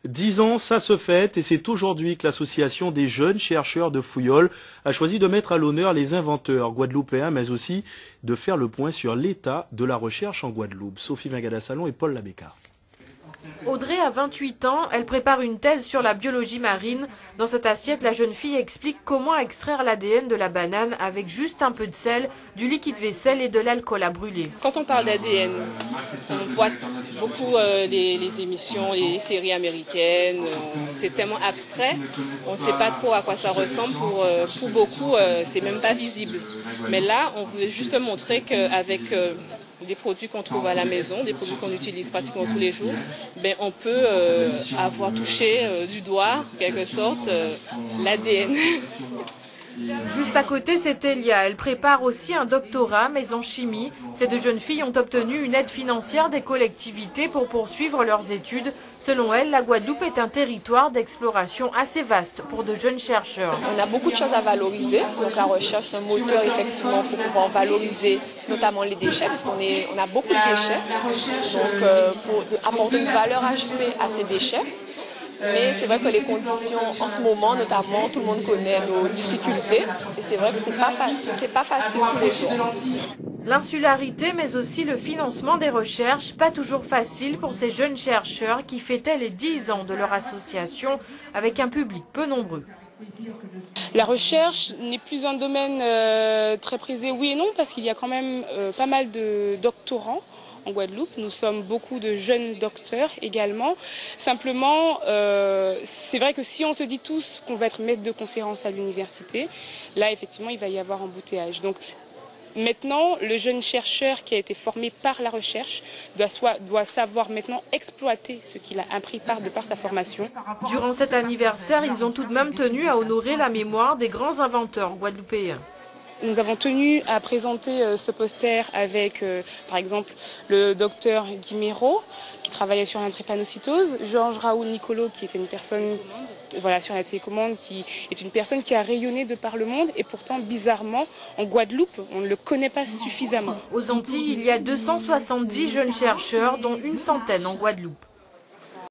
10 ans, ça se fête et c'est aujourd'hui que l'association des jeunes chercheurs de Fouillol a choisi de mettre à l'honneur les inventeurs guadeloupéens, mais aussi de faire le point sur l'état de la recherche en Guadeloupe. Sophie Vingada-Salon et Paul Labécard. Audrey a 28 ans, elle prépare une thèse sur la biologie marine. Dans cette assiette, la jeune fille explique comment extraire l'ADN de la banane avec juste un peu de sel, du liquide vaisselle et de l'alcool à brûler. Quand on parle d'ADN, on voit beaucoup les émissions, les séries américaines, c'est tellement abstrait, on ne sait pas trop à quoi ça ressemble, pour beaucoup c'est même pas visible. Mais là, on veut juste montrer qu'avec des produits qu'on trouve à la maison, des produits qu'on utilise pratiquement tous les jours, ben on peut avoir touché du doigt, en quelque sorte, l'ADN. Juste à côté, c'est Elia. Elle prépare aussi un doctorat, mais en chimie. Ces deux jeunes filles ont obtenu une aide financière des collectivités pour poursuivre leurs études. Selon elle, la Guadeloupe est un territoire d'exploration assez vaste pour de jeunes chercheurs. On a beaucoup de choses à valoriser. Donc la recherche, c'est un moteur effectivement pour pouvoir valoriser notamment les déchets, puisqu'on a beaucoup de déchets. Donc pour apporter une valeur ajoutée à ces déchets. Mais c'est vrai que les conditions en ce moment, notamment, tout le monde connaît nos difficultés. Et c'est vrai que c'est pas facile tous les jours. L'insularité, mais aussi le financement des recherches, pas toujours facile pour ces jeunes chercheurs qui fêtaient les 10 ans de leur association avec un public peu nombreux. La recherche n'est plus un domaine très prisé, oui et non, parce qu'il y a quand même pas mal de doctorants en Guadeloupe. Nous sommes beaucoup de jeunes docteurs également. Simplement, c'est vrai que si on se dit tous qu'on va être maître de conférence à l'université, là effectivement il va y avoir embouteillage. Donc maintenant, le jeune chercheur qui a été formé par la recherche doit savoir maintenant exploiter ce qu'il a appris de par sa formation. Durant cet anniversaire, ils ont tout de même tenu à honorer la mémoire des grands inventeurs guadeloupéens. Nous avons tenu à présenter ce poster avec, par exemple, le docteur Guimero, qui travaillait sur la drépanocytose, Georges Raoul Nicolo, qui était une personne sur la télécommande, qui est une personne qui a rayonné de par le monde, et pourtant, bizarrement, en Guadeloupe, on ne le connaît pas suffisamment. Aux Antilles, il y a 270 jeunes chercheurs, dont une centaine en Guadeloupe.